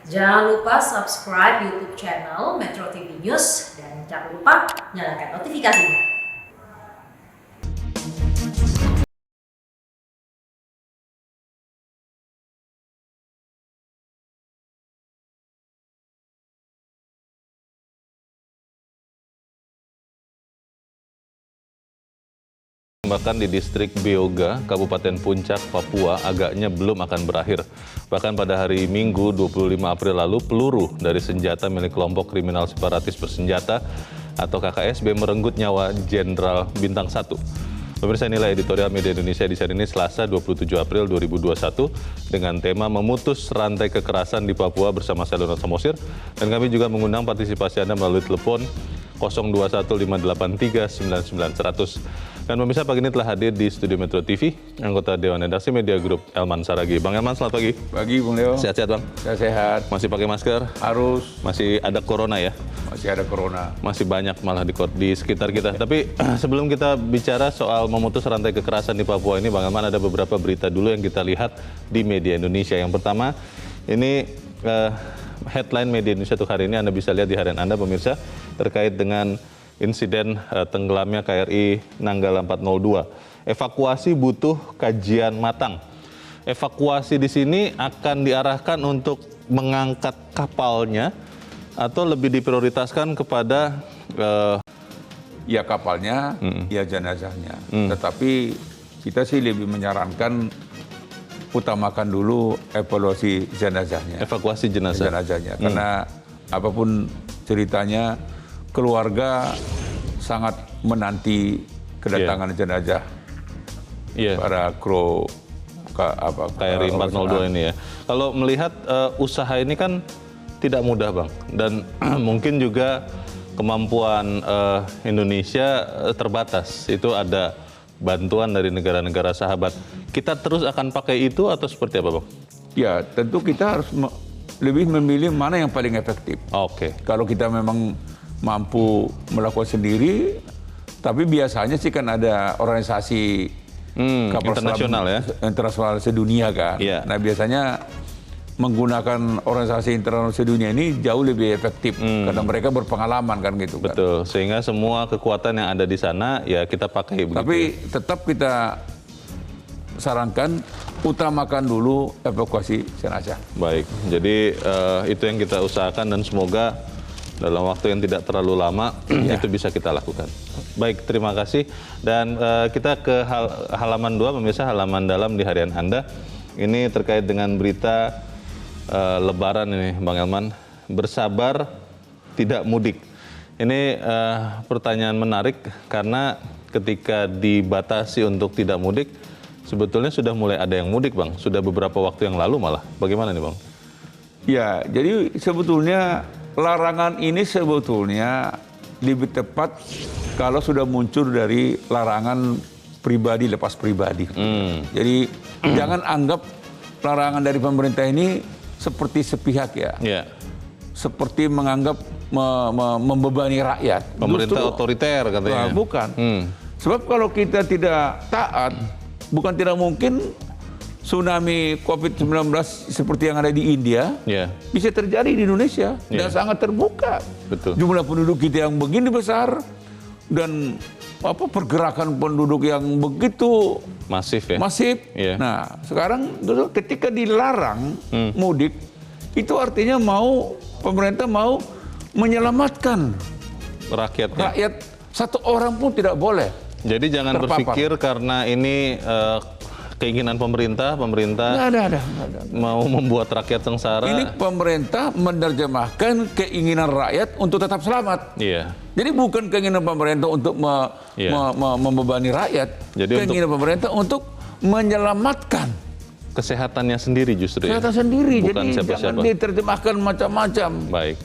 Jangan lupa subscribe YouTube channel Metro TV News dan jangan lupa nyalakan notifikasinya. Bahkan di distrik Beoga, Kabupaten Puncak, Papua, agaknya belum akan berakhir. Bahkan pada hari Minggu 25 April lalu, peluru dari senjata milik kelompok kriminal separatis bersenjata atau KKSB merenggut nyawa Jenderal Bintang 1. Pemirsa, inilah editorial Media Indonesia di hari ini Selasa 27 April 2021 dengan tema memutus rantai kekerasan di Papua bersama saya Leonard Samosir, dan kami juga mengundang partisipasi Anda melalui telepon 0215839900. Dan pemirsa, pagi ini telah hadir di studio Metro TV anggota Dewan Redaksi Media Group Elman Saragih. Bang Elman, selamat pagi. Pagi, Bung Leo. Sehat-sehat, Bang? Saya sehat. Masih pakai masker? Harus. Masih ada corona ya? Masih ada corona. Masih banyak malah di sekitar kita. Tapi sebelum kita bicara soal memutus rantai kekerasan di Papua ini, Bang Elman, ada beberapa berita dulu yang kita lihat di media Indonesia. Yang pertama, ini headline media Indonesia untuk hari ini Anda bisa lihat di harian Anda, pemirsa, terkait dengan insiden tenggelamnya KRI Nanggala 402. Evakuasi butuh kajian matang. Evakuasi di sini akan diarahkan untuk mengangkat kapalnya atau lebih diprioritaskan kepada Ya kapalnya, ya jenazahnya. Tetapi kita sih lebih menyarankan utamakan dulu evaluasi jenazahnya. evakuasi jenazah. Jenazahnya. Karena apapun ceritanya, keluarga sangat menanti kedatangan jenazah para kru KRI 402 ini ya. Kalau melihat usaha ini kan tidak mudah, Bang, dan mungkin juga kemampuan Indonesia terbatas. Itu ada bantuan dari negara-negara sahabat. Kita terus akan pakai itu atau seperti apa, Bang? Ya, tentu kita harus lebih memilih mana yang paling efektif. Oke. Kalau kita memang mampu melakukan sendiri, tapi biasanya sih kan ada organisasi kapal internasional selam, ya, internasional sedunia kan. Iya. Nah biasanya menggunakan organisasi internasional sedunia ini jauh lebih efektif karena mereka berpengalaman kan gitu kan. Betul, sehingga semua kekuatan yang ada di sana ya kita pakai begitu. Tapi tetap kita sarankan utamakan dulu evakuasi jenazah. Baik, jadi itu yang kita usahakan dan semoga dalam waktu yang tidak terlalu lama itu bisa kita lakukan. Baik, terima kasih. Dan kita ke halaman 2, pemirsa, halaman dalam di harian Anda. Ini terkait dengan berita Lebaran ini, Bang Elman. Bersabar, tidak mudik. Ini pertanyaan menarik karena ketika dibatasi untuk tidak mudik, sebetulnya sudah mulai ada yang mudik, Bang. Sudah beberapa waktu yang lalu malah. Bagaimana nih, Bang? Ya, jadi sebetulnya larangan ini sebetulnya lebih tepat kalau sudah muncul dari larangan pribadi lepas pribadi. Jadi jangan anggap larangan dari pemerintah ini seperti sepihak ya. Ya. Seperti menganggap membebani rakyat. Pemerintah Justru, otoriter katanya. bukan. Sebab kalau kita tidak taat, bukan tidak mungkin tsunami COVID-19 seperti yang ada di India bisa terjadi di Indonesia dan sangat terbuka. Betul. Jumlah penduduk kita yang begini besar dan pergerakan penduduk yang begitu Masif ya. masif. Nah, sekarang ketika dilarang mudik, itu artinya pemerintah mau menyelamatkan Rakyatnya. rakyat. Satu orang pun tidak boleh. Jadi jangan terpapar. berpikir karena ini keinginan pemerintah Nggak ada. mau membuat rakyat sengsara. Ini pemerintah menerjemahkan keinginan rakyat untuk tetap selamat. Iya. Jadi bukan keinginan pemerintah untuk membebani rakyat. Jadi keinginan pemerintah untuk menyelamatkan kesehatannya sendiri justru kesehatan ya. sendiri. Bukan Jadi siapa-siapa. jangan diterjemahkan macam-macam. Baik.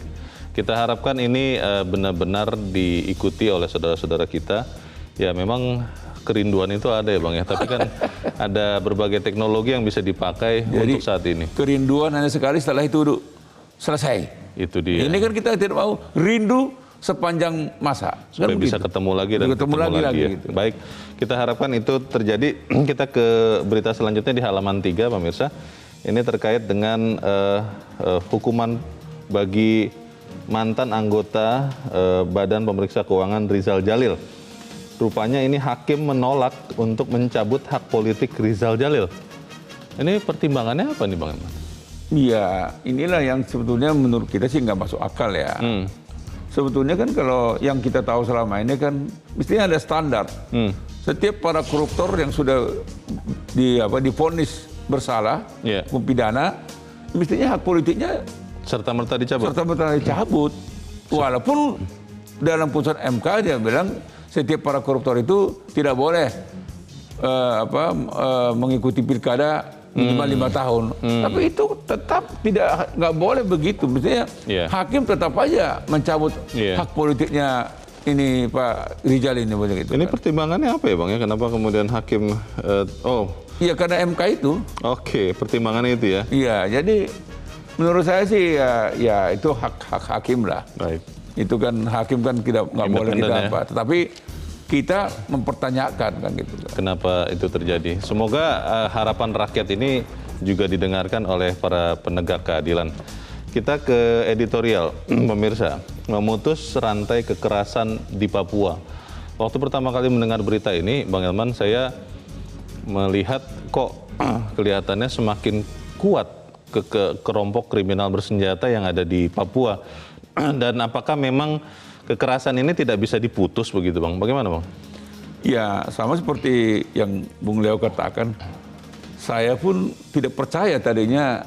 Kita harapkan ini benar-benar diikuti oleh saudara-saudara kita. Ya memang kerinduan itu ada ya, Bang ya. Tapi kan ada berbagai teknologi yang bisa dipakai untuk saat ini. Kerinduan hanya sekali, setelah itu selesai. Itu dia. Ini kan kita tidak mau rindu sepanjang masa. Supaya Kan bisa begitu. ketemu lagi dan Ketemu lagi ya. gitu. Baik, kita harapkan itu terjadi. Kita ke berita selanjutnya di halaman 3, pemirsa. Ini terkait dengan hukuman bagi mantan anggota Badan Pemeriksa Keuangan Rizal Jalil. Rupanya ini hakim menolak untuk mencabut hak politik Rizal Jalil. Ini pertimbangannya apa nih Bang Elman? Iya, inilah yang sebetulnya menurut kita sih nggak masuk akal ya. Sebetulnya kan kalau yang kita tahu selama ini kan mestinya ada standar. Setiap para koruptor yang sudah divonis bersalah, hukum pidana, mestinya hak politiknya Serta-merta dicabut? serta-merta dicabut. Walaupun dalam putusan MK dia bilang setiap para koruptor itu tidak boleh mengikuti pilkada minimal 5 tahun. Tapi itu tetap nggak boleh begitu. Mestinya hakim tetap aja mencabut hak politiknya ini Pak Rizal ini begitu. Ini pertimbangannya apa ya Bang ya? Kenapa kemudian hakim Iya karena MK itu. Oke, pertimbangannya itu ya. Iya, jadi menurut saya sih ya itu hak hakim lah. Baik. Itu kan hakim kan nggak boleh kita apa. Tetapi kita mempertanyakan kan gitu. Kenapa itu terjadi? Semoga harapan rakyat ini juga didengarkan oleh para penegak keadilan. Kita ke editorial, pemirsa. Memutus rantai kekerasan di Papua. Waktu pertama kali mendengar berita ini, Bang Elman, saya melihat kok kelihatannya semakin kuat kelompok kriminal bersenjata yang ada di Papua. Dan apakah memang kekerasan ini tidak bisa diputus begitu Bang? Bagaimana Bang? Ya sama seperti yang Bung Leo katakan, saya pun tidak percaya tadinya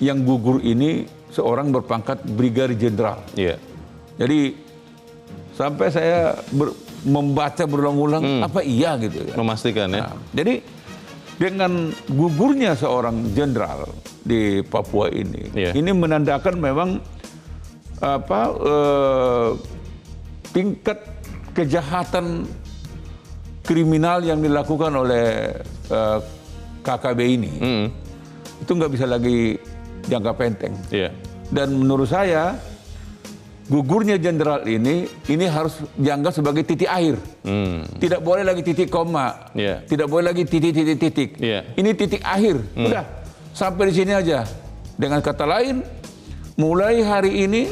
yang gugur ini seorang berpangkat brigadir jenderal. Iya. Jadi sampai saya membaca berulang-ulang apa iya gitu ya. Memastikan ya. Nah, jadi dengan gugurnya seorang jenderal di Papua ini, ini menandakan memang tingkat kejahatan kriminal yang dilakukan oleh KKB ini itu nggak bisa lagi jangka pendek. Dan menurut saya gugurnya jenderal ini harus dianggap sebagai titik akhir. Tidak boleh lagi titik koma, tidak boleh lagi titik. Ini titik akhir. Udah sampai di sini aja. Dengan kata lain, mulai hari ini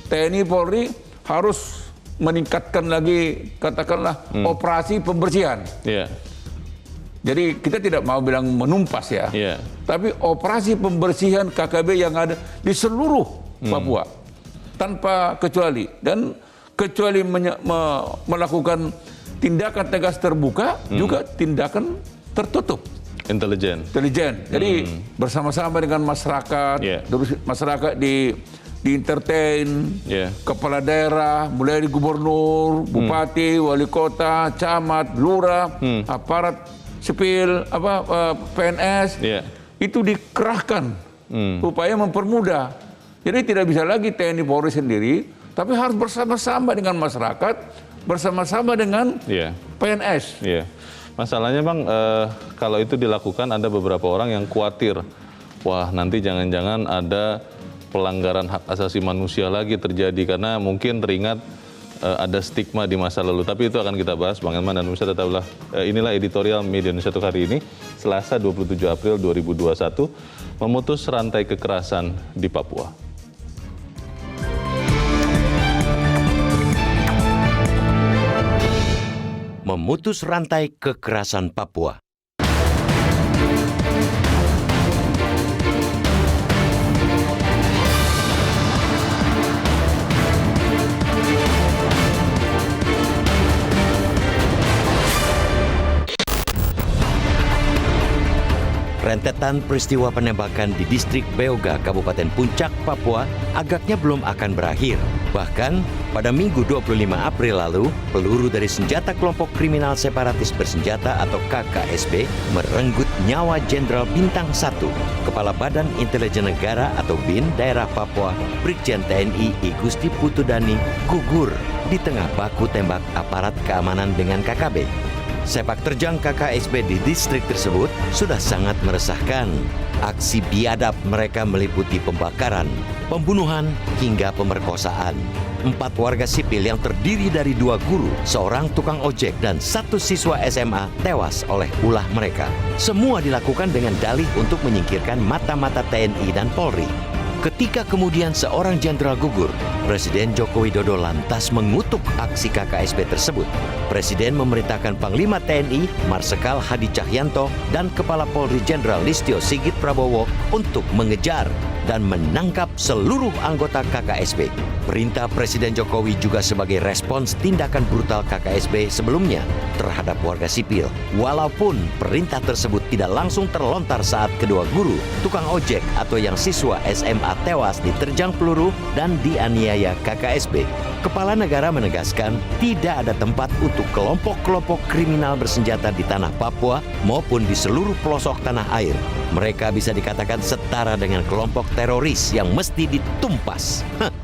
TNI Polri harus meningkatkan lagi katakanlah operasi pembersihan. Jadi kita tidak mau bilang menumpas ya, tapi operasi pembersihan KKB yang ada di seluruh Papua tanpa kecuali, dan kecuali melakukan tindakan tegas terbuka juga tindakan tertutup. Intelijen. Jadi bersama-sama dengan masyarakat, terus masyarakat di entertain, kepala daerah, mulai di gubernur, bupati, wali kota, camat, lurah, aparat sipil, PNS, itu dikerahkan upaya mempermudah. Jadi tidak bisa lagi TNI Polri sendiri, tapi harus bersama-sama dengan masyarakat, bersama-sama dengan PNS. Masalahnya Bang, kalau itu dilakukan ada beberapa orang yang khawatir, wah nanti jangan-jangan ada pelanggaran hak asasi manusia lagi terjadi karena mungkin teringat ada stigma di masa lalu. Tapi itu akan kita bahas Bang Elman dan pemirsa tetaplah. Inilah editorial Media Indonesia untuk hari ini, Selasa 27 April 2021, memutus rantai kekerasan di Papua. Memutus rantai kekerasan Papua. Rentetan peristiwa penembakan di distrik Beoga, Kabupaten Puncak, Papua agaknya belum akan berakhir. Bahkan pada Minggu 25 April lalu, peluru dari senjata kelompok kriminal separatis bersenjata atau KKSB merenggut nyawa Jenderal Bintang 1, Kepala Badan Intelijen Negara atau BIN daerah Papua, Brigjen TNI I Gusti Putudani, gugur di tengah baku tembak aparat keamanan dengan KKB. Sepak terjang KKSB di distrik tersebut sudah sangat meresahkan. Aksi biadab mereka meliputi pembakaran, pembunuhan, hingga pemerkosaan. 4 warga sipil yang terdiri dari 2 guru, seorang tukang ojek, dan 1 siswa SMA tewas oleh ulah mereka. Semua dilakukan dengan dalih untuk menyingkirkan mata-mata TNI dan Polri. Ketika kemudian seorang jenderal gugur, Presiden Joko Widodo lantas mengutuk aksi KKSB tersebut. Presiden memerintahkan Panglima TNI, Marsikal Hadi Cahyanto, dan Kepala Polri Jenderal Listio Sigit Prabowo untuk mengejar dan menangkap seluruh anggota KKSB. Perintah Presiden Jokowi juga sebagai respons tindakan brutal KKSB sebelumnya terhadap warga sipil. Walaupun perintah tersebut tidak langsung terlontar saat kedua guru, tukang ojek atau yang siswa SMA tewas diterjang peluru dan dianiaya KKSB. Kepala negara menegaskan tidak ada tempat untuk kelompok-kelompok kriminal bersenjata di tanah Papua maupun di seluruh pelosok tanah air. Mereka bisa dikatakan setara dengan kelompok teroris yang mesti ditumpas.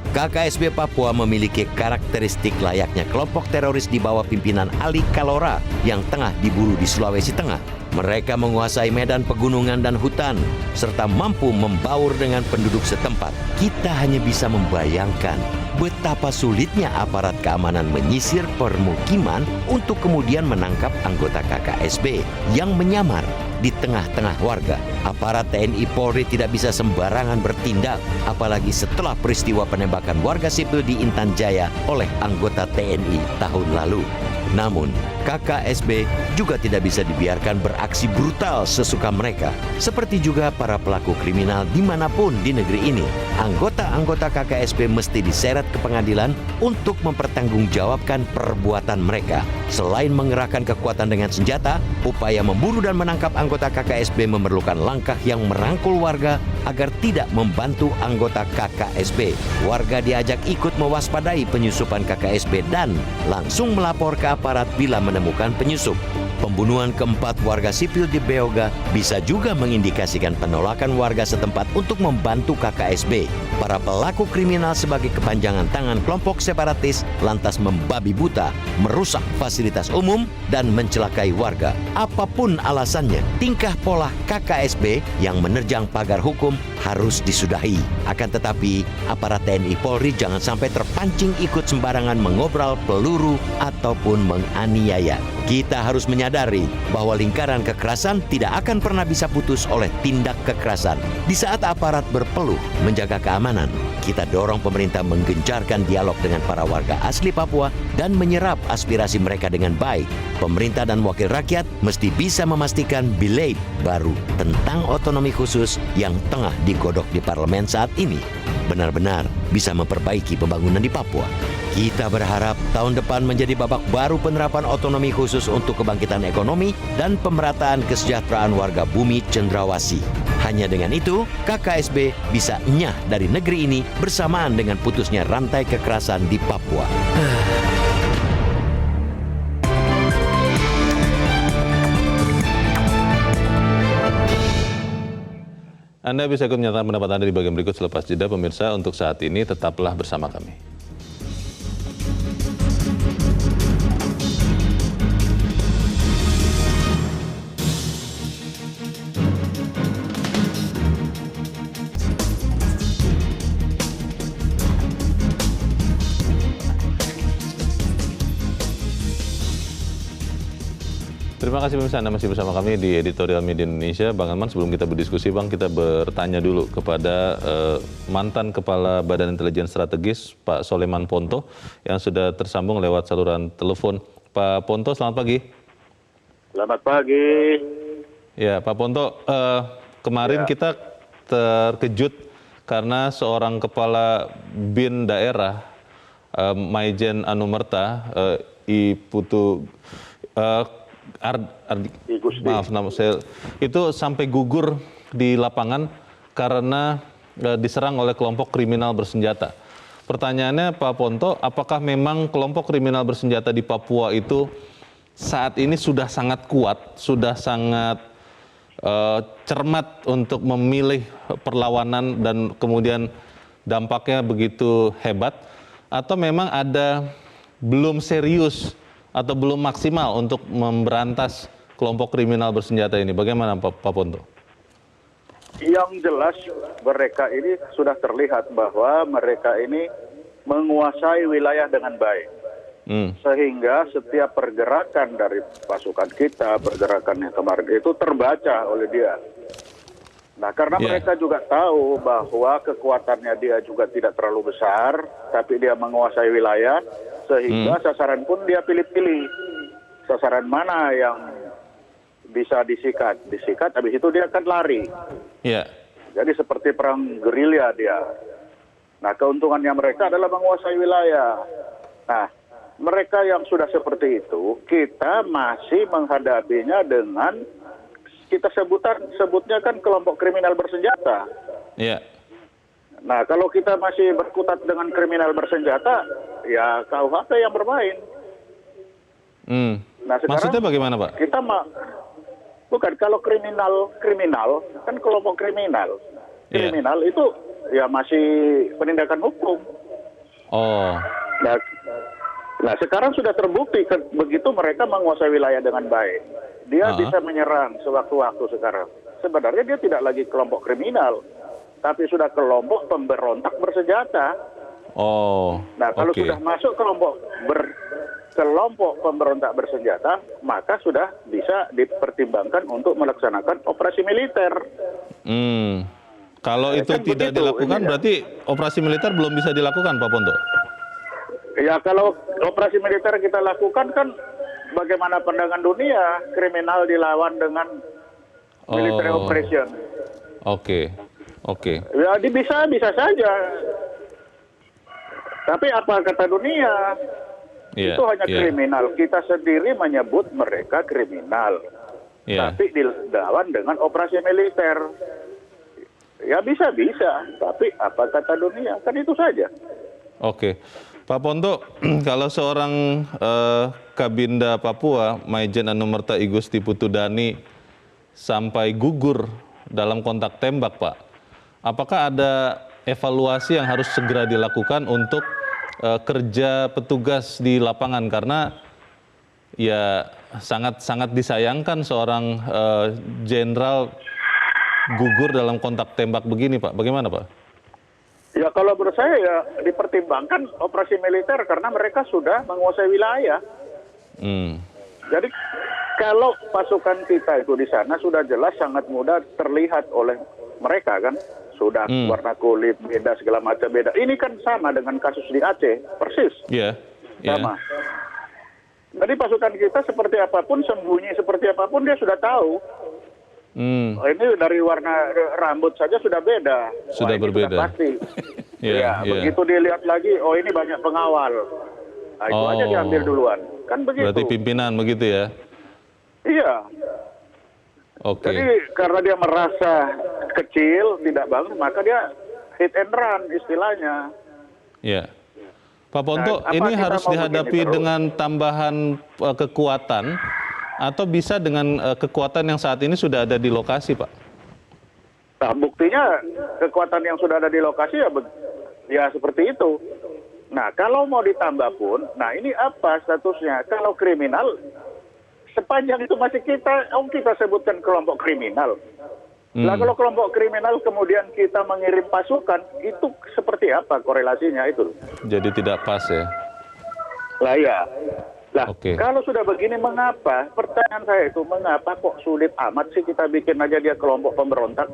KKSB Papua memiliki karakteristik layaknya kelompok teroris di bawah pimpinan Ali Kalora yang tengah diburu di Sulawesi Tengah. Mereka menguasai medan pegunungan dan hutan, serta mampu membaur dengan penduduk setempat. Kita hanya bisa membayangkan betapa sulitnya aparat keamanan menyisir permukiman untuk kemudian menangkap anggota KKSB yang menyamar di tengah-tengah warga. Aparat TNI Polri tidak bisa sembarangan bertindak, apalagi setelah peristiwa penembakan warga sipil di Intan Jaya oleh anggota TNI tahun lalu. Namun, KKSB juga tidak bisa dibiarkan beraksi brutal sesuka mereka. Seperti juga para pelaku kriminal dimanapun di negeri ini, anggota-anggota KKSB mesti diseret ke pengadilan untuk mempertanggungjawabkan perbuatan mereka. Selain mengerahkan kekuatan dengan senjata, upaya memburu dan menangkap anggota KKSB memerlukan langkah yang merangkul warga agar tidak membantu anggota KKSB. Warga diajak ikut mewaspadai penyusupan KKSB dan langsung melapor ke aparat bila menemukan penyusup. Pembunuhan keempat warga sipil di Beoga bisa juga mengindikasikan penolakan warga setempat untuk membantu KKSB. Para pelaku kriminal sebagai kepanjangan tangan kelompok separatis lantas membabi buta, merusak fasilitas umum, dan mencelakai warga. Apapun alasannya, tingkah pola KKSB yang menerjang pagar hukum harus disudahi. Akan tetapi, aparat TNI Polri jangan sampai terpancing ikut sembarangan mengobral peluru ataupun menganiaya. Kita harus menyadari bahwa lingkaran kekerasan tidak akan pernah bisa putus oleh tindak kekerasan. Di saat aparat berpeluh menjaga keamanan, kita dorong pemerintah menggencarkan dialog dengan para warga asli Papua dan menyerap aspirasi mereka dengan baik. Pemerintah dan wakil rakyat mesti bisa memastikan bilet baru tentang otonomi khusus yang tengah digodok di parlemen saat ini benar-benar bisa memperbaiki pembangunan di Papua. Kita berharap tahun depan menjadi babak baru penerapan otonomi khusus untuk kebangkitan ekonomi dan pemerataan kesejahteraan warga bumi Cendrawasih. Hanya dengan itu, KKSB bisa enyah dari negeri ini bersamaan dengan putusnya rantai kekerasan di Papua. Anda bisa ikut menyatakan pendapat Anda di bagian berikut selepas jeda. Pemirsa, untuk saat ini tetaplah bersama kami. Terima kasih pemirsa, Anda masih bersama kami di Editorial Media Indonesia. Bang Arman, sebelum kita berdiskusi, Bang, kita bertanya dulu kepada mantan Kepala Badan Intelijen Strategis, Pak Soleman Ponto, yang sudah tersambung lewat saluran telepon. Pak Ponto, selamat pagi. Selamat pagi. Ya, Pak Ponto, kemarin kita terkejut karena seorang Kepala BIN daerah, Maijen Anumerta, Iputu... maaf, nama saya itu sampai gugur di lapangan karena diserang oleh kelompok kriminal bersenjata. Pertanyaannya, Pak Ponto, apakah memang kelompok kriminal bersenjata di Papua itu saat ini sudah sangat kuat, sudah sangat cermat untuk memilih perlawanan dan kemudian dampaknya begitu hebat, atau memang ada belum serius atau belum maksimal untuk memberantas kelompok kriminal bersenjata ini? Bagaimana Pak Ponto? Yang jelas mereka ini sudah terlihat bahwa mereka ini menguasai wilayah dengan baik. Sehingga setiap pergerakan dari pasukan kita, pergerakan yang kemarin itu terbaca oleh dia. Nah, karena mereka juga tahu bahwa kekuatannya dia juga tidak terlalu besar, tapi dia menguasai wilayah, sehingga sasaran pun dia pilih-pilih. Sasaran mana yang bisa disikat, habis itu dia akan lari. Iya. Jadi seperti perang gerilya dia. Nah, keuntungannya mereka adalah menguasai wilayah. Nah, mereka yang sudah seperti itu, kita masih menghadapinya dengan kita sebutnya kan kelompok kriminal bersenjata. Iya. Nah, kalau kita masih berkutat dengan kriminal bersenjata, ya KUHP yang bermain. Nah, sekarang maksudnya bagaimana, Pak? Kita bukan, kalau kriminal kan kelompok kriminal. Kriminal itu ya masih penindakan hukum. Oh. Nah, sekarang sudah terbukti begitu mereka menguasai wilayah dengan baik. Dia bisa menyerang sewaktu-waktu sekarang. Sebenarnya dia tidak lagi kelompok kriminal, tapi sudah kelompok pemberontak bersenjata. Oh. Nah, kalau sudah masuk kelompok pemberontak bersenjata, maka sudah bisa dipertimbangkan untuk melaksanakan operasi militer. Kalau itu kan tidak begitu, dilakukan, berarti operasi militer belum bisa dilakukan, Pak Ponto? Ya, kalau operasi militer kita lakukan kan bagaimana pandangan dunia, kriminal dilawan dengan military operation. Oke. Ya, bisa saja. Tapi apa kata dunia? Itu hanya kriminal. Kita sendiri menyebut mereka kriminal. Tapi dilawan dengan operasi militer. Ya bisa, tapi apa kata dunia? Kan itu saja. Oke. Pak Ponto, kalau seorang Kabinda Papua, Maijen Anumerta Igusti Putudani sampai gugur dalam kontak tembak, Pak, apakah ada evaluasi yang harus segera dilakukan untuk kerja petugas di lapangan? Karena ya sangat disayangkan seorang jenderal gugur dalam kontak tembak begini, Pak. Bagaimana, Pak? Ya, kalau menurut saya ya dipertimbangkan operasi militer karena mereka sudah menguasai wilayah. Jadi kalau pasukan kita itu di sana sudah jelas sangat mudah terlihat oleh mereka kan. Sudah warna kulit beda, segala macam beda. Ini kan sama dengan kasus di Aceh, persis. Iya. Sama. Jadi pasukan kita seperti apapun, sembunyi seperti apapun dia sudah tahu. Ini dari warna rambut saja sudah beda. Sudah berbeda. Sudah pasti. Begitu dilihat lagi, oh ini banyak pengawal. Nah, itu aja diambil duluan. Kan begitu. Berarti pimpinan begitu ya? Iya. Oke. Jadi karena dia merasa kecil, tidak bagus, maka dia hit and run istilahnya. Iya. Pak Ponto, ini harus dihadapi dengan tambahan kekuatan atau bisa dengan kekuatan yang saat ini sudah ada di lokasi, Pak? Nah, buktinya kekuatan yang sudah ada di lokasi ya seperti itu. Nah, kalau mau ditambah pun, nah ini apa statusnya? Kalau kriminal, sepanjang itu masih kita sebutkan kelompok kriminal. Nah, kalau kelompok kriminal kemudian kita mengirim pasukan, itu seperti apa korelasinya itu? Jadi tidak pas ya? Lah ya. Nah, kalau sudah begini mengapa? Pertanyaan saya itu, mengapa kok sulit amat sih kita bikin aja dia kelompok pemberontak?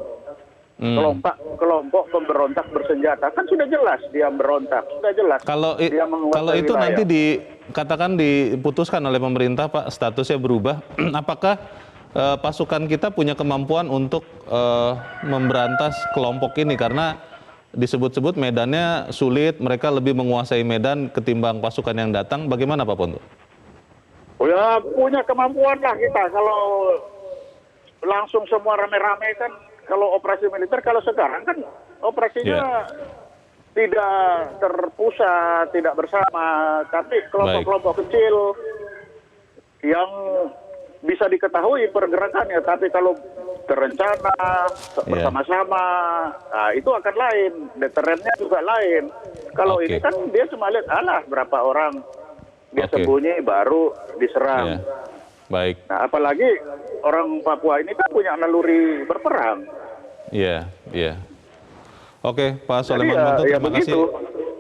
Kelompok pemberontak bersenjata. Kan sudah jelas dia berontak, sudah jelas. Kalau itu wilayah. nanti dikatakan diputuskan oleh pemerintah, Pak, statusnya berubah, apakah pasukan kita punya kemampuan untuk memberantas kelompok ini? Karena disebut-sebut medannya sulit, mereka lebih menguasai medan ketimbang pasukan yang datang. Bagaimana, Pak Ponto? Oh ya, punya kemampuan lah kita. Kalau langsung semua rame-rame kan, kalau operasi militer, kalau sekarang kan operasinya tidak terpusat, tidak bersama, tapi kelompok-kelompok kecil yang bisa diketahui pergerakannya. Tapi kalau terencana, bersama-sama, nah itu akan lain, deterennya juga lain. Kalau ini kan dia cuma lihat, berapa orang dia Oke. sembunyi baru diserang. Iya. Baik. Nah, apalagi orang Papua ini kan punya naluri berperang. Iya, iya. Oke, Pak Jadi Soleman Ponto, ya terima kasih. begitu.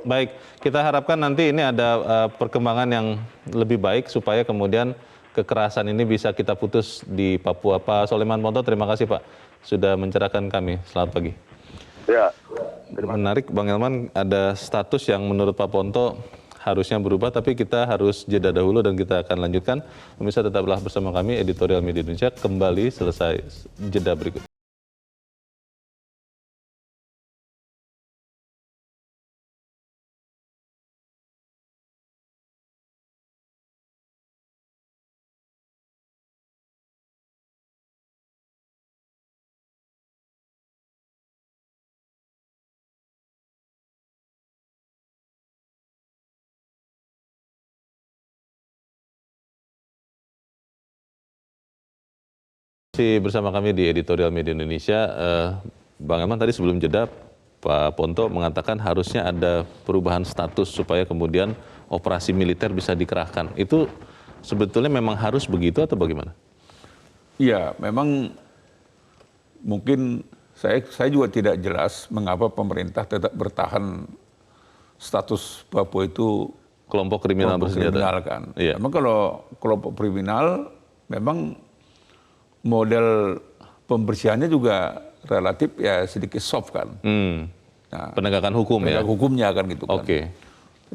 Baik, kita harapkan nanti ini ada perkembangan yang lebih baik supaya kemudian kekerasan ini bisa kita putus di Papua. Pak Soleman Ponto, terima kasih Pak sudah mencerahkan kami. Selamat pagi. Ya. Menarik, Bang Elman, ada status yang menurut Pak Ponto harusnya berubah, tapi kita harus jeda dahulu dan kita akan lanjutkan. Pemirsa tetaplah bersama kami, Editorial Media Indonesia kembali selesai jeda berikut. Masih bersama kami di Editorial Media Indonesia. Bang Elman tadi sebelum jeda, Pak Ponto mengatakan harusnya ada perubahan status supaya kemudian operasi militer bisa dikerahkan. Itu sebetulnya memang harus begitu atau bagaimana? Iya, memang mungkin saya juga tidak jelas mengapa pemerintah tetap bertahan status Papua itu Kelompok kriminal kelompok bersenjata. kriminal kan. Iya. Memang kalau kelompok kriminal memang model pembersihannya juga relatif ya sedikit soft kan. Nah, Penegakan hukum ya? penegak hukumnya kan gitu kan. Oke.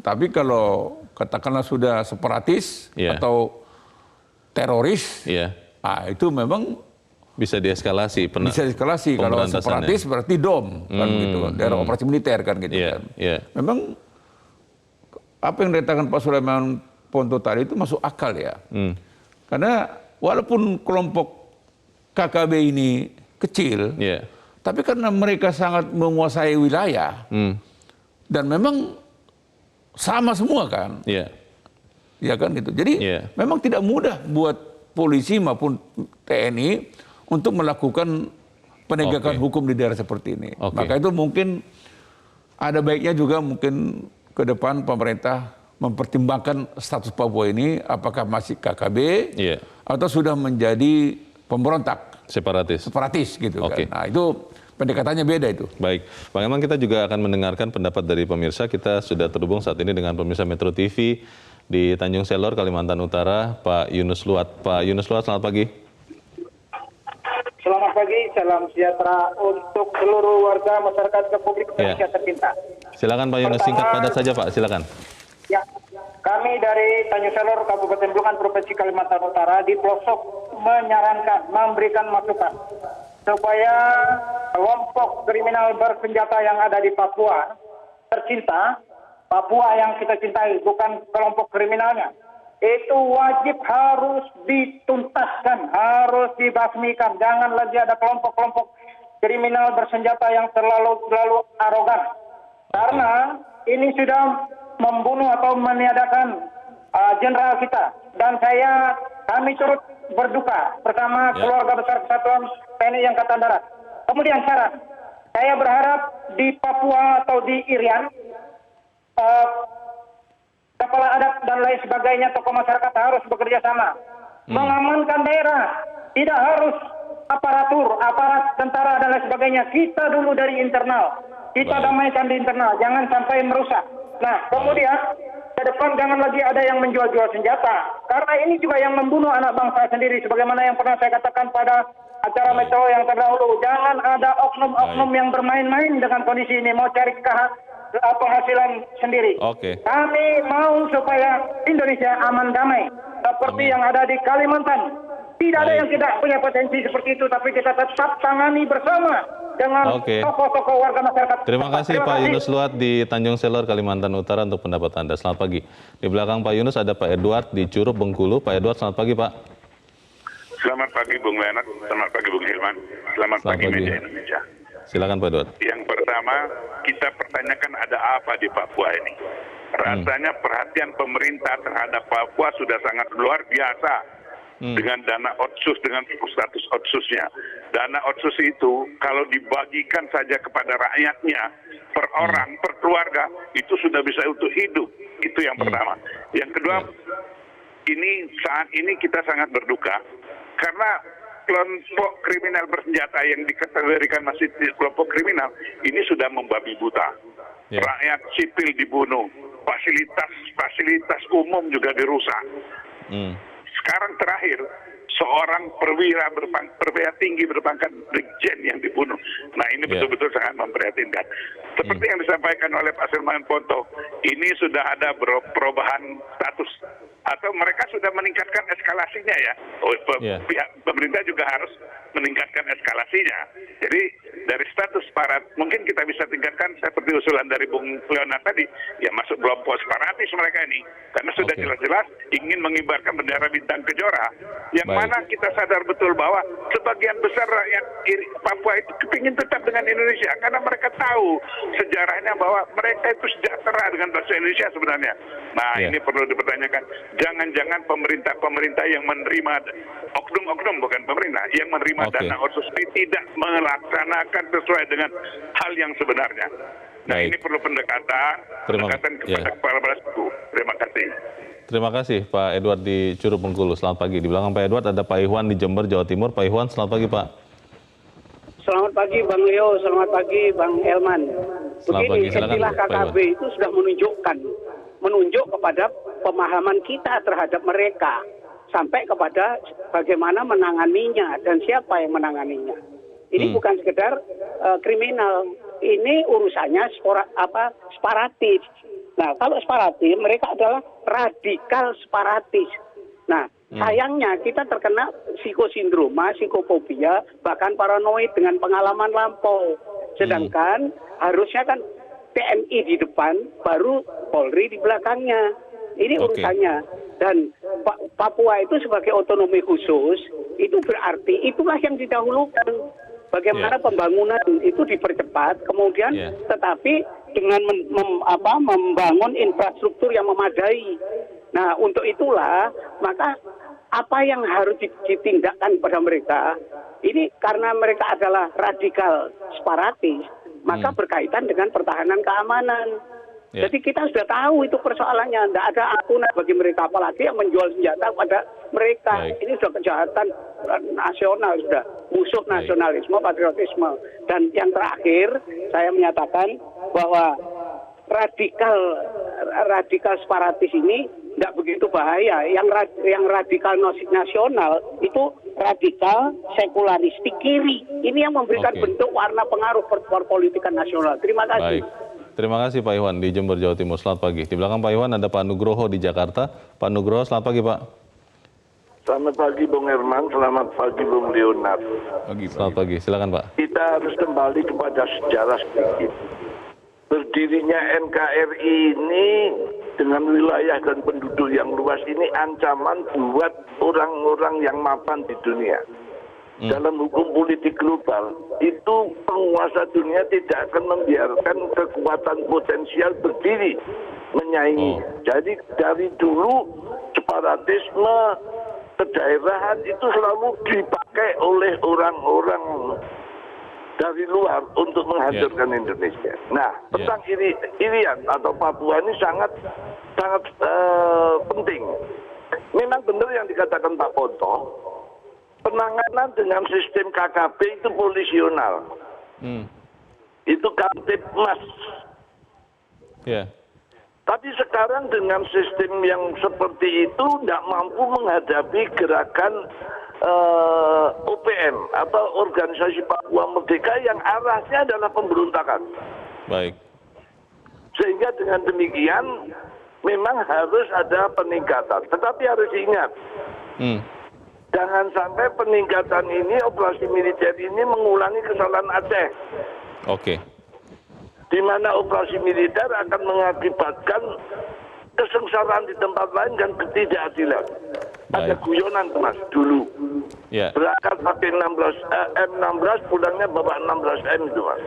Tapi kalau katakanlah sudah separatis Iya. atau teroris, Iya. itu memang Bisa dieskalasi. bisa eskalasi. Kalau pemberantasannya. separatis berarti DOM kan gitu kan, daerah operasi militer kan gitu Iya, kan. iya. Memang apa yang dikatakan Pak Soleman Ponto tadi itu masuk akal ya. Karena walaupun kelompok KKB ini kecil, Iya. tapi karena mereka sangat menguasai wilayah dan memang sama semua kan, Iya. ya kan gitu. Jadi Iya. memang tidak mudah buat polisi maupun TNI untuk melakukan penegakan Oke. hukum di daerah seperti ini. Oke. Maka itu mungkin ada baiknya juga mungkin ke depan pemerintah mempertimbangkan status Papua ini apakah masih KKB Iya. atau sudah menjadi pemberontak Separatis. gitu Oke. kan. Nah itu pendekatannya beda itu. Baik, Bang Elman, kita juga akan mendengarkan pendapat dari pemirsa. Kita sudah terhubung saat ini dengan pemirsa Metro TV di Tanjung Selor, Kalimantan Utara, Pak Yunus Luat. Pak Yunus Luat, selamat pagi. Selamat pagi, salam sejahtera untuk seluruh warga masyarakat Republik Indonesia tercinta. Silakan Pak Yunus, singkat padat saja Pak, silakan. Ya, kami dari Tanjung Selor, Kabupaten Bulukan, Provinsi Kalimantan Utara di pelosok menyarankan, memberikan masukan supaya kelompok kriminal bersenjata yang ada di Papua tercinta, Papua yang kita cintai, bukan kelompok kriminalnya, itu wajib harus dituntaskan, harus dibasmikan. Jangan lagi ada kelompok-kelompok kriminal bersenjata yang terlalu arogan. Karena ini sudah membunuh atau meniadakan jenderal kita. Dan kami turut berduka bersama keluarga besar Kesatuan TNI Angkatan Darat. Kemudian syarat, saya berharap di Papua atau di Irian, kepala adat dan lain sebagainya, tokoh masyarakat harus bekerja sama. Mengamankan daerah, tidak harus aparat tentara dan lain sebagainya. Kita dulu dari internal, kita damaikan di internal, jangan sampai merusak. Nah, kemudian ke depan jangan lagi ada yang menjual-jual senjata. Karena ini juga yang membunuh anak bangsa sendiri. Sebagaimana yang pernah saya katakan pada acara Metro yang terdahulu. Jangan ada oknum-oknum yang bermain-main dengan kondisi ini. Mau cari penghasilan sendiri. Oke. Kami mau supaya Indonesia aman damai. Seperti yang ada di Kalimantan. Tidak ada yang tidak punya potensi seperti itu. Tapi kita tetap tangani bersama dengan tokoh-tokoh warga masyarakat. Terima kasih Pak Yunus Luat di Tanjung Selor, Kalimantan Utara untuk pendapat Anda. Selamat pagi. Di belakang Pak Yunus ada Pak Edward di Curup, Bengkulu. Pak Edward, selamat pagi Pak. Selamat pagi Bung Leonard, selamat pagi Bung Hilman, selamat pagi Media Indonesia. Silakan Pak Edward. Yang pertama, kita pertanyakan ada apa di Papua ini. Rasanya perhatian pemerintah terhadap Papua sudah sangat luar biasa. dengan dana otsus, dengan status otsusnya. Dana otsus itu kalau dibagikan saja kepada rakyatnya, per orang, per keluarga, itu sudah bisa untuk hidup. Itu yang pertama. Yang kedua, saat ini kita sangat berduka karena kelompok kriminal bersenjata yang dikategorikan masih kelompok kriminal ini sudah membabi buta. Rakyat sipil dibunuh, fasilitas umum juga dirusak. Sekarang terakhir seorang perwira tinggi berpangkat brigjen yang dibunuh. Nah, ini betul-betul sangat memprihatinkan. Seperti yang disampaikan oleh Pak Sulaiman Ponto, ini sudah ada perubahan status atau mereka sudah meningkatkan eskalasinya ya. Pihak pemerintah juga harus meningkatkan eskalasinya. Jadi dari status mungkin kita bisa tingkatkan seperti usulan dari Bung Leonard tadi, ya masuk kelompok separatis mereka ini. Karena sudah jelas-jelas ingin mengibarkan bendera bintang kejora. Yang mana kita sadar betul bahwa sebagian besar rakyat Papua itu kepingin tetap dengan Indonesia. Karena mereka tahu sejarahnya bahwa mereka itu sejahtera dengan bahasa Indonesia sebenarnya. Nah ini perlu dipertanyakan. Jangan-jangan pemerintah yang menerima oknum-oknum, bukan pemerintah, yang menerima dana otsus tidak melaksanakan sesuai dengan hal yang sebenarnya. Nah ini perlu pendekatan kepada kepala suku. Terima kasih. Terima kasih Pak Edward di Curug Bengkulu. Selamat pagi. Di belakang Pak Edward ada Pak Iwan di Jember, Jawa Timur. Pak Iwan, selamat pagi Pak. Selamat pagi Bang Leo, selamat pagi Bang Helman. Begini, istilah KKB itu sudah menunjuk kepada pemahaman kita terhadap mereka, sampai kepada bagaimana menanganinya dan siapa yang menanganinya. Ini bukan sekedar kriminal, ini urusannya separatis. Nah, kalau separatis, mereka adalah radikal separatis. Nah, sayangnya kita terkena psikosindroma, psikofobia, bahkan paranoid dengan pengalaman lampau. Sedangkan harusnya kan TNI di depan, baru Polri di belakangnya. Ini urusannya. Dan Papua itu sebagai otonomi khusus, itu berarti itulah yang didahulukan. Bagaimana pembangunan itu dipercepat, kemudian tetapi dengan membangun infrastruktur yang memadai. Nah, untuk itulah maka apa yang harus ditindakkan pada mereka ini, karena mereka adalah radikal separatis, maka berkaitan dengan pertahanan keamanan. Jadi kita sudah tahu itu persoalannya, tidak ada ampunan bagi mereka, apalagi yang menjual senjata pada mereka. Ini sudah kejahatan nasional, sudah musuh nasionalisme, patriotisme. Dan yang terakhir saya menyatakan bahwa radikal separatis ini tidak begitu bahaya. Yang radikal nasional itu radikal sekularistik kiri. Ini yang memberikan bentuk warna pengaruh perpolitikan nasional. Terima kasih. Terima kasih Pak Iwan di Jember, Jawa Timur. Selamat pagi. Di belakang Pak Iwan ada Pak Nugroho di Jakarta. Pak Nugroho, selamat pagi Pak. Selamat pagi Bung Herman, selamat pagi Bung Leonard. Selamat pagi, silakan Pak. Kita harus kembali kepada sejarah sedikit. Berdirinya NKRI ini dengan wilayah dan penduduk yang luas ini ancaman buat orang-orang yang mapan di dunia. Dalam hukum politik global, itu penguasa dunia tidak akan membiarkan kekuatan potensial berdiri menyaingi. Jadi dari dulu separatisme kedaerahan itu selalu dipakai oleh orang-orang dari luar untuk menghancurkan Indonesia. Nah, tentang Irian atau Papua ini sangat penting. Memang benar yang dikatakan Pak Ponto, penanganan dengan sistem KKP itu polisional. Itu Kamtipmas. Tapi sekarang dengan sistem yang seperti itu tidak mampu menghadapi gerakan OPM atau Organisasi Papua Merdeka yang arahnya adalah pemberontakan. Sehingga dengan demikian memang harus ada peningkatan. Tetapi harus diingat, jangan sampai peningkatan ini, operasi militer ini mengulangi kesalahan Aceh. Di mana operasi militer akan mengakibatkan kesengsaraan di tempat lain dan ketidakadilan. Ada guyonan Mas dulu. Berangkat pakai M16, pulangnya bawa 16M itu Mas.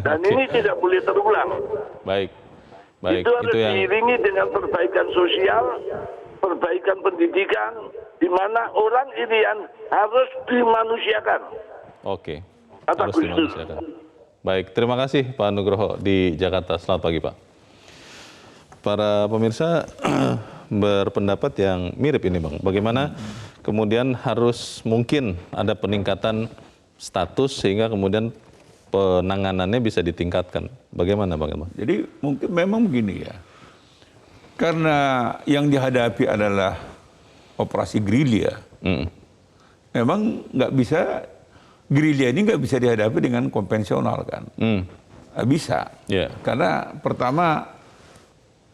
Dan ini tidak boleh terulang. Itu harus diiringi dengan perbaikan sosial, perbaikan pendidikan, di mana orang ini yang harus dimanusiakan. Oke, Kata harus Gus Dur. dimanusiakan. Baik, terima kasih Pak Nugroho di Jakarta. Selamat pagi Pak. Para pemirsa berpendapat yang mirip ini Bang. Bagaimana kemudian harus mungkin ada peningkatan status sehingga kemudian penanganannya bisa ditingkatkan. Bagaimana Bang Elman? Jadi mungkin memang begini ya. Karena yang dihadapi adalah operasi gerilya. Memang nggak bisa, gerilya ini nggak bisa dihadapi dengan konvensional kan. Nggak bisa. Yeah. Karena pertama,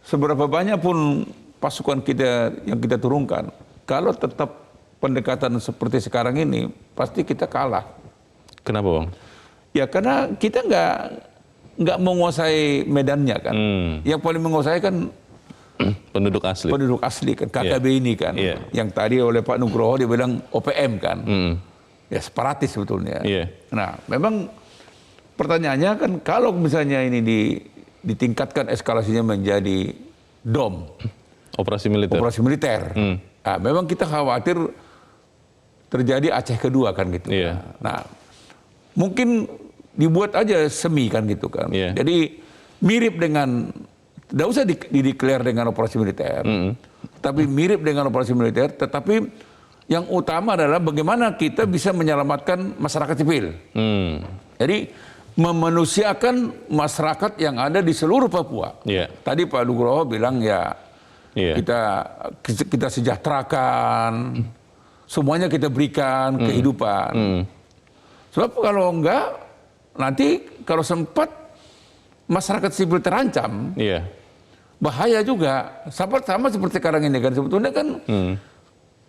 seberapa banyak pun pasukan kita yang kita turunkan, kalau tetap pendekatan seperti sekarang ini, pasti kita kalah. Kenapa Bang? Ya karena kita nggak menguasai medannya kan. Yang paling menguasai kan penduduk asli. Penduduk asli kan, KKB ini kan. Yang tadi oleh Pak Nugroho dia bilang OPM kan. Ya separatis sebetulnya. Nah memang pertanyaannya kan kalau misalnya ini ditingkatkan eskalasinya menjadi DOM. Operasi militer. Operasi militer. Nah, memang kita khawatir terjadi Aceh kedua kan gitu. Nah mungkin dibuat aja semi kan gitu kan. Jadi mirip dengan, tidak usah dideklar dengan operasi militer, tapi mirip dengan operasi militer, tetapi yang utama adalah bagaimana kita bisa menyelamatkan masyarakat sipil. Jadi memanusiakan masyarakat yang ada di seluruh Papua. Tadi Pak Nugroho bilang kita sejahterakan, semuanya kita berikan kehidupan. Sebab kalau enggak, nanti kalau sempat masyarakat sipil terancam, bahaya juga. Sama seperti sekarang ini kan, sebetulnya kan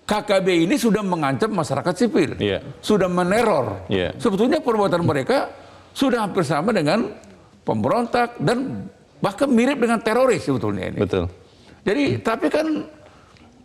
KKB ini sudah mengancam masyarakat sipil, sudah meneror. Sebetulnya perbuatan mereka sudah hampir sama dengan pemberontak dan bahkan mirip dengan teroris sebetulnya ini. Betul. Jadi tapi kan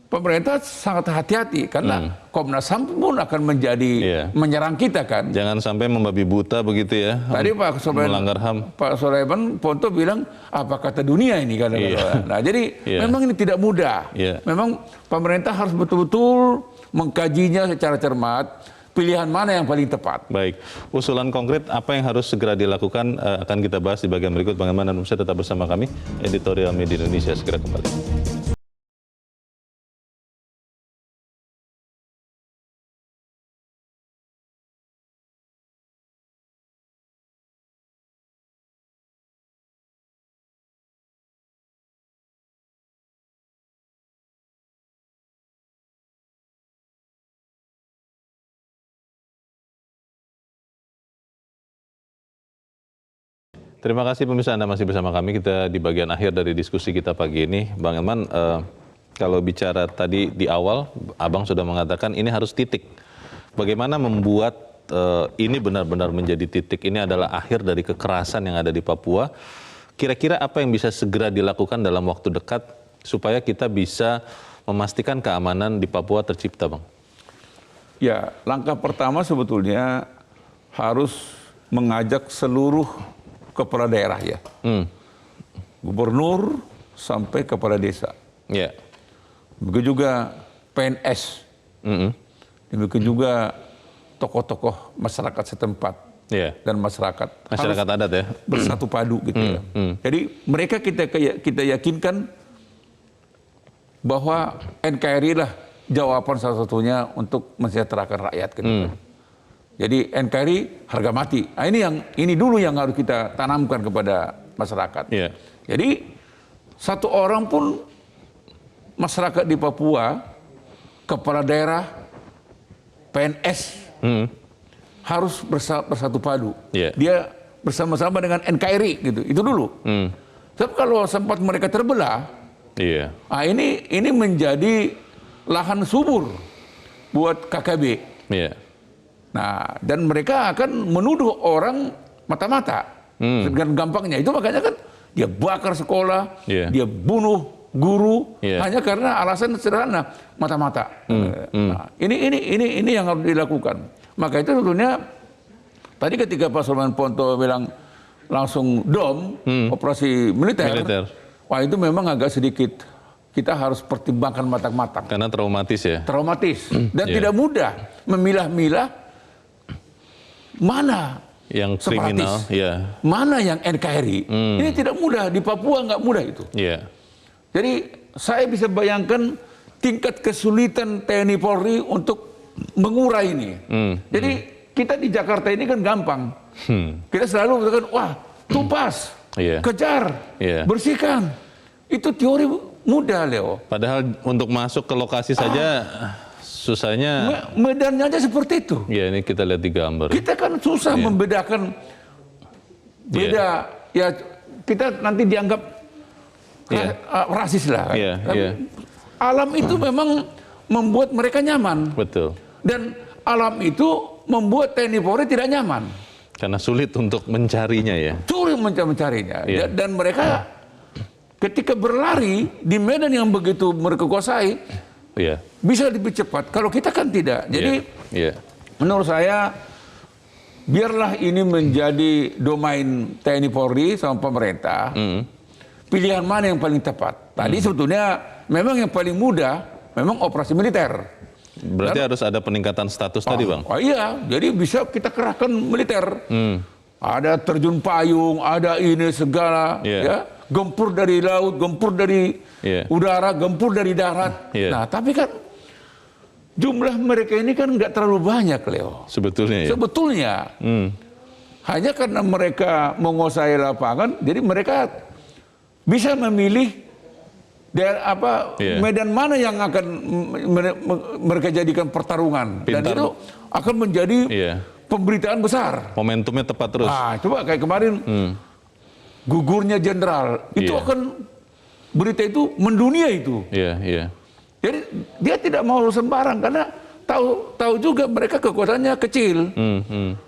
pemerintah sangat hati-hati karena Komnas HAM pun akan menjadi menyerang kita kan. Jangan sampai membabi buta begitu ya. Tadi Pak melanggar HAM. Pak Sulaiman Ponto bilang apa kata dunia ini kan. Nah jadi memang ini tidak mudah. Memang pemerintah harus betul-betul mengkajinya secara cermat. Pilihan mana yang paling tepat. Baik, usulan konkret apa yang harus segera dilakukan akan kita bahas di bagian berikut. Bang Elman dan Pemirsa tetap bersama kami. Editorial Media Indonesia segera kembali. Terima kasih pemirsa, Anda masih bersama kami. Kita di bagian akhir dari diskusi kita pagi ini. Bang Elman, kalau bicara tadi di awal, Abang sudah mengatakan ini harus titik. Bagaimana membuat ini benar-benar menjadi titik? Ini adalah akhir dari kekerasan yang ada di Papua. Kira-kira apa yang bisa segera dilakukan dalam waktu dekat supaya kita bisa memastikan keamanan di Papua tercipta, Bang? Ya, langkah pertama sebetulnya harus mengajak seluruh kepala daerah ya, gubernur sampai kepala desa, begitu juga PNS, begitu juga tokoh-tokoh masyarakat setempat dan masyarakat adat ya, bersatu padu gitu ya. Jadi mereka kita yakinkan bahwa NKRI lah jawaban salah satunya untuk mensejahterakan rakyat gitu. Jadi NKRI harga mati. Nah, ini dulu yang harus kita tanamkan kepada masyarakat. Jadi satu orang pun masyarakat di Papua, kepala daerah, PNS harus bersatu padu. Dia bersama-sama dengan NKRI gitu. Itu dulu. Tapi kalau sempat mereka terbelah, nah ini menjadi lahan subur buat KKB. Nah, dan mereka akan menuduh orang mata-mata dengan gampangnya. Itu makanya kan dia bakar sekolah, dia bunuh guru hanya karena alasan sederhana mata-mata. Nah, ini yang harus dilakukan. Maka itu sebetulnya tadi ketika Pak Sulaiman Ponto bilang langsung DOM, operasi militer, wah itu memang agak sedikit kita harus pertimbangkan matang-matang. Karena traumatis ya? Traumatis. Dan tidak mudah memilah-milah mana yang kriminal, ya. Mana yang NKRI. Ini tidak mudah, di Papua nggak mudah itu. Yeah. Jadi saya bisa bayangkan tingkat kesulitan TNI Polri untuk mengurai ini. Jadi kita di Jakarta ini kan gampang. Kita selalu katakan, wah tumpas, kejar, bersihkan. Itu teori mudah, Leo. Padahal untuk masuk ke lokasi saja susahnya. Medannya aja seperti itu. Ya, ini kita lihat di gambar. Kita kan susah membedakan beda. Ya kita nanti dianggap rasis lah. Alam itu memang membuat mereka nyaman. Betul. Dan alam itu membuat TNI Polri tidak nyaman. Karena sulit untuk mencarinya ya. Sulit mencarinya. Dan mereka ketika berlari di medan yang begitu mereka kuasai, bisa lebih cepat. Kalau kita kan tidak. Jadi menurut saya, biarlah ini menjadi domain TNI Polri sama pemerintah. Pilihan mana yang paling tepat? Tadi sebetulnya memang yang paling mudah memang operasi militer. Berarti harus ada peningkatan status tadi, Bang? Oh iya, jadi bisa kita kerahkan militer. Ada terjun payung, ada ini segala, ya. Gempur dari laut, gempur dari udara, gempur dari darat. Nah, tapi kan jumlah mereka ini kan nggak terlalu banyak, Leo. Sebetulnya ya? Sebetulnya. Hanya karena mereka menguasai lapangan, jadi mereka bisa memilih medan mana yang akan mereka jadikan pertarungan. Dan itu akan menjadi pemberitaan besar. Momentumnya tepat terus. Nah, coba kayak kemarin gugurnya jenderal, itu akan berita itu mendunia itu. Jadi dia tidak mau sembarang karena tahu juga mereka kekuatannya kecil.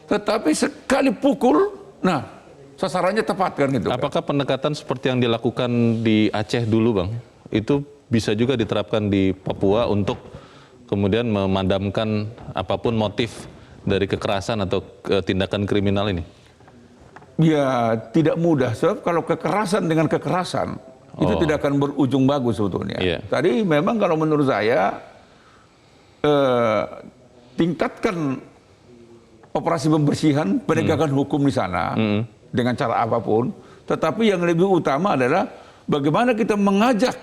Tetapi sekali pukul, nah sasarannya tepat kan gitu. Apakah pendekatan seperti yang dilakukan di Aceh dulu, Bang, itu bisa juga diterapkan di Papua untuk kemudian memadamkan apapun motif dari kekerasan atau tindakan kriminal ini? Ya, tidak mudah. Sebab kalau kekerasan dengan kekerasan, itu tidak akan berujung bagus sebetulnya. Tadi memang kalau menurut saya, tingkatkan operasi pembersihan, penegakan hukum di sana, dengan cara apapun. Tetapi yang lebih utama adalah bagaimana kita mengajak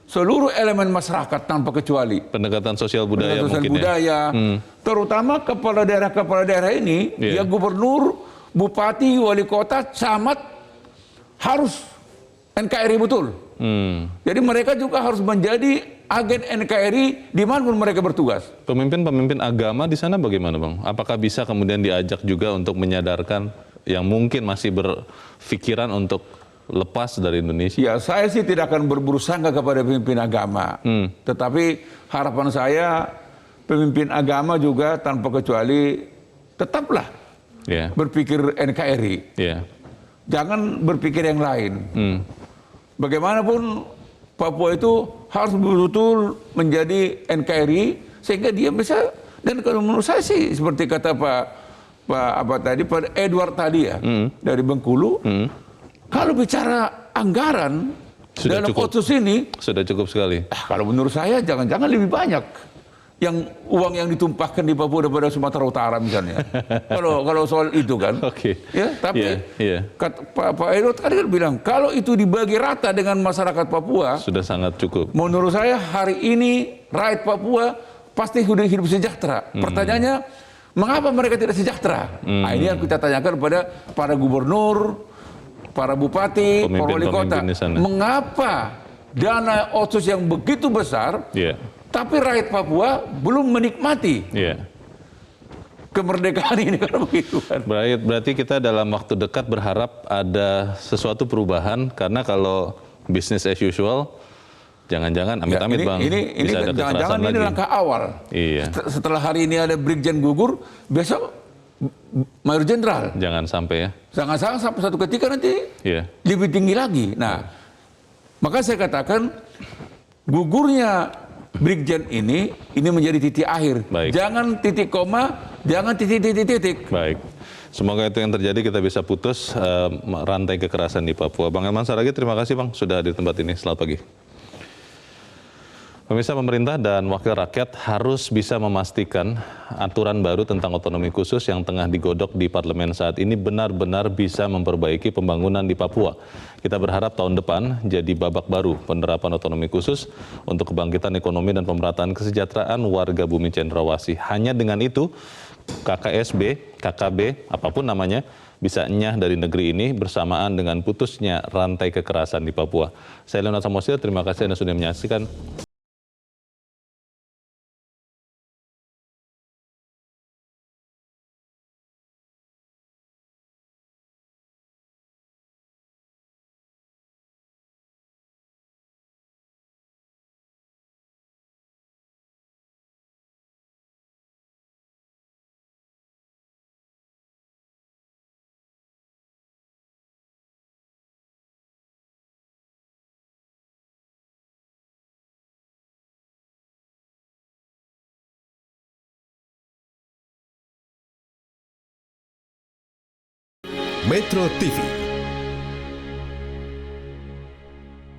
seluruh elemen masyarakat tanpa kecuali. Pendekatan sosial budaya mungkin ya. Terutama kepala daerah ini, ya gubernur, bupati, wali kota, camat harus NKRI betul. Jadi mereka juga harus menjadi agen NKRI dimanapun mereka bertugas. Pemimpin-pemimpin agama di sana bagaimana, Bang? Apakah bisa kemudian diajak juga untuk menyadarkan yang mungkin masih berpikiran untuk lepas dari Indonesia? Ya, saya sih tidak akan berburu sangka kepada pemimpin agama. Tetapi harapan saya pemimpin agama juga tanpa kecuali tetaplah berpikir NKRI. Jangan berpikir yang lain. Bagaimanapun Papua itu harus betul-betul menjadi NKRI sehingga dia bisa. Dan kalau menurut saya sih seperti kata Pak Edward tadi ya dari Bengkulu. Kalau bicara anggaran sudah dalam cukup. otsus ini sudah cukup sekali. Kalau menurut saya jangan-jangan lebih banyak yang uang yang ditumpahkan di Papua daripada Sumatera Utara misalnya. kalau soal itu kan. Ya, tapi Pak Edward tadi kan bilang kalau itu dibagi rata dengan masyarakat Papua sudah sangat cukup. Menurut saya hari ini rakyat Papua pasti hidup sejahtera. Pertanyaannya, mengapa mereka tidak sejahtera? Nah, ini yang kita tanyakan kepada para gubernur, para bupati, para wali kota. Mengapa dana otsus yang begitu besar, tapi rakyat Papua belum menikmati kemerdekaan ini karena begitu kan? Berarti kita dalam waktu dekat berharap ada sesuatu perubahan, karena kalau business as usual, jangan-jangan amit-amit Bang, bisa ada kekerasan lagi. Ini langkah awal. Setelah hari ini ada Brigjen gugur, besok Mayor Jenderal. Jangan sampai ya. Jangan sampai satu ketika nanti lebih tinggi lagi. Nah, maka saya katakan gugurnya Brigjen ini menjadi titik akhir. Jangan titik koma, jangan titik. Baik. Semoga itu yang terjadi, kita bisa putus rantai kekerasan di Papua. Bang Elman Saragih, terima kasih Bang sudah di tempat ini. Selamat pagi. Pemirsa, pemerintah dan wakil rakyat harus bisa memastikan aturan baru tentang otonomi khusus yang tengah digodok di parlemen saat ini benar-benar bisa memperbaiki pembangunan di Papua. Kita berharap tahun depan jadi babak baru penerapan otonomi khusus untuk kebangkitan ekonomi dan pemerataan kesejahteraan warga Bumi Cendrawasih. Hanya dengan itu, KKSB, KKB, apapun namanya, bisa enyah dari negeri ini bersamaan dengan putusnya rantai kekerasan di Papua. Saya Leonard Samosir, terima kasih Anda sudah menyaksikan. Metro TV